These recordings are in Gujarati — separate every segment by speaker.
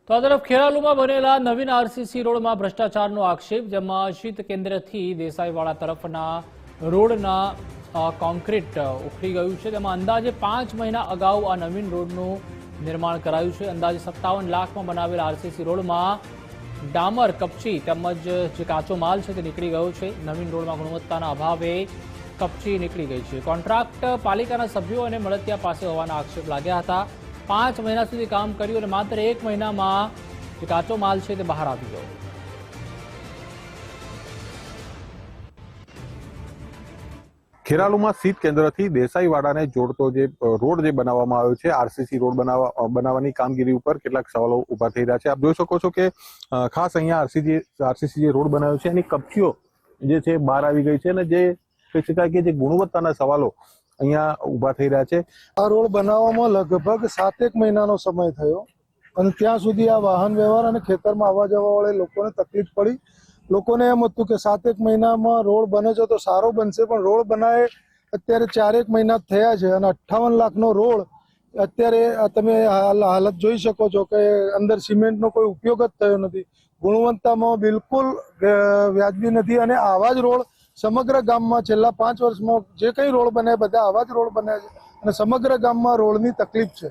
Speaker 1: તો આ તરફ ખેરાલુમાં બનેલા નવીન આરસીસી રોડમાં ભ્રષ્ટાચારનો આક્ષેપ, જેમાં શીત કેન્દ્રથી દેસાઈવાડા તરફના રોડના કોન્ક્રીટ ઉખડી ગયું છે। તેમાં અંદાજે 5 મહિના અગાઉ આ નવીન રોડનું નિર્માણ કરાયું છે। અંદાજે 57 લાખમાં બનાવેલ આરસીસી રોડમાં ડામર, કપચી તેમજ જે કાચો માલ છે તે નીકળી ગયો છે। નવીન રોડમાં ગુણવત્તાના અભાવે કપચી નીકળી ગઈ છે। કોન્ટ્રાક્ટ પાલિકાના સભ્યો અને મળતિયા પાસે હોવાના આક્ષેપ લાગ્યા હતા। 5 મહિના સુધી કામ કર્યું અને માત્ર 1 મહિનામાં જે કાચો માલ છે તે બહાર આવી ગયો।
Speaker 2: ખેરાલુમાં શીત કેન્દ્રથી દેસાઈવાડાને જોડતો જે રોડ જે બનાવવામાં આવ્યો છે, આરસીસી રોડ બનાવવાની કામગીરી ઉપર કેટલાક સવાલો ઉભા થઈ રહ્યા છે। આપ જોઈ શકો છો કે ખાસ અહીંયા આરસીસી જે રોડ બનાવ્યો છે એની કપચીઓ જે છે બહાર આવી ગઈ છે અને જે કહી શકાય કે જે ગુણવત્તાના સવાલો અહીંયા ઉભા થઈ રહ્યા છે।
Speaker 3: આ રોડ બનાવવામાં લગભગ 7-1 મહિનાનો સમય થયો અને ત્યાં સુધી આ વાહન વ્યવહાર અને ખેતરમાં આવવા જવા વાળા લોકોને તકલીફ પડી। લોકોને એમ હતું કે 7-1 મહિનામાં રોડ બને છે તો સારો બનશે, પણ રોડ બનાવે અત્યારે 4-1 મહિના થયા છે અને 58 લાખનો રોડ અત્યારે તમે હાલત જોઈ શકો છો કે અંદર સિમેન્ટનો કોઈ ઉપયોગ જ થયો નથી। ગુણવત્તામાં બિલકુલ વ્યાજબી નથી અને આવા જ રોડ સમગ્ર ગામમાં છેલ્લા 5 વર્ષમાં જે કંઈ રોડ બને બધા આવા જ રોડ બન્યા છે અને સમગ્ર ગામમાં રોડની તકલીફ છે।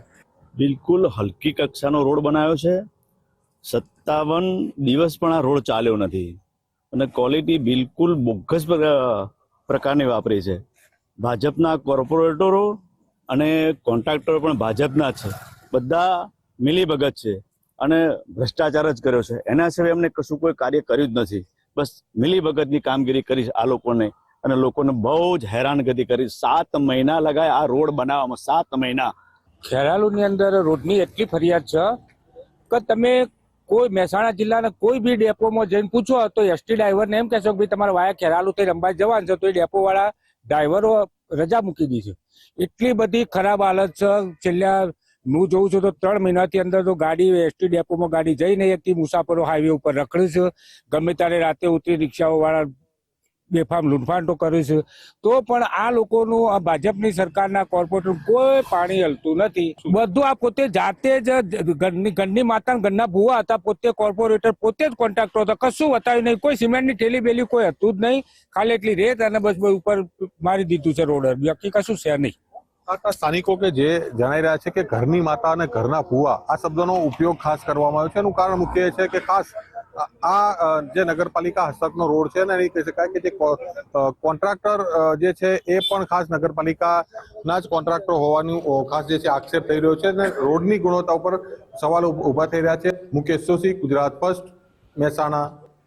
Speaker 4: બિલકુલ હલકી કક્ષાનો રોડ બનાવ્યો છે। 57 દિવસ પણ આ રોડ ચાલ્યો નથી અને ક્વોલિટી બિલકુલ બોગસ પ્રકારની વાપરી છે। ભાજપના કોર્પોરેટરો અને કોન્ટ્રાક્ટરો પણ ભાજપના છે, બધા મિલીભગત છે અને ભ્રષ્ટાચાર જ કર્યો છે। એના સિવાય એમને કશું કોઈ કાર્ય કર્યું જ નથી। બસ મિલીભગતની કામગીરી કરી આ લોકોને અને લોકોને બહુ જ હેરાનગતિ કરી। 7 મહિના લગાય આ રોડ બનાવવામાં, 7 મહિના।
Speaker 5: ખેરાલુની અંદર રોડની એટલી ફરિયાદ છે કે તમે કોઈ મહેસાણા જિલ્લાના કોઈ બી ડેપોમાં જઈને પૂછો તો એસટી ડ્રાઈવરને એમ કહેશો કે ભાઈ તમારે વાયા ખેરાલુ થઈ અંબાજી જવાનું છે તો એ ડેપોવાળા ડ્રાઈવરો રજા મૂકી દી છે। એટલી બધી ખરાબ હાલત છે। છેલ્લા હું જોઉં છું તો 3 મહિનાથી અંદર તો ગાડી એસટી ડેપોમાં ગાડી જઈ નહીં શકતી। મુસાફરો હાઈવે ઉપર રખડે છે, ગમે ત્યારે રાતે ઉતરી રિક્ષાઓવાળા બેફામ લૂંટફાંટો કરે છે। તો પણ આ લોકોનું આ ભાજપની સરકારના કોર્પોરેટર કોઈ પાણી હલતું નથી। બધું આ પોતે જાતે જ ઘરની માતા ઘરના ભૂવા હતા, પોતે કોર્પોરેટર, પોતે જ કોન્ટ્રાક્ટર હતા, કશું બતાવ્યું નહીં। કોઈ સિમેન્ટની થેલી બેલી કોઈ હતું જ નહીં, ખાલી એટલી રેત અને બસ ઉપર મારી દીધું છે રોડ, બાકી કશું છે નહીં।
Speaker 2: સ્થાનિકો કે જે જણાઈ રહ્યા છે કે ઘરની માતા અને ઘરના ભૂવા આ શબ્દનો ઉપયોગ ખાસ કરવામાં આવ્યો છે। એનું કારણ મુખ્ય એ છે કે ખાસ આ જે નગરપાલિકા હસ્તકનો રોડ છે ને એ કહી શકાય કે જે કોન્ટ્રાક્ટર જે છે એ પણ ખાસ નગરપાલિકાના જ કોન્ટ્રાક્ટર હોવાનું ખાસ જે છે આક્ષેપ થઈ રહ્યો છે અને રોડની ગુણવત્તા ઉપર સવાલો ઉભા થઈ રહ્યા છે। મુકેશ સોશી, ગુજરાત ફર્સ્ટ, મહેસાણા।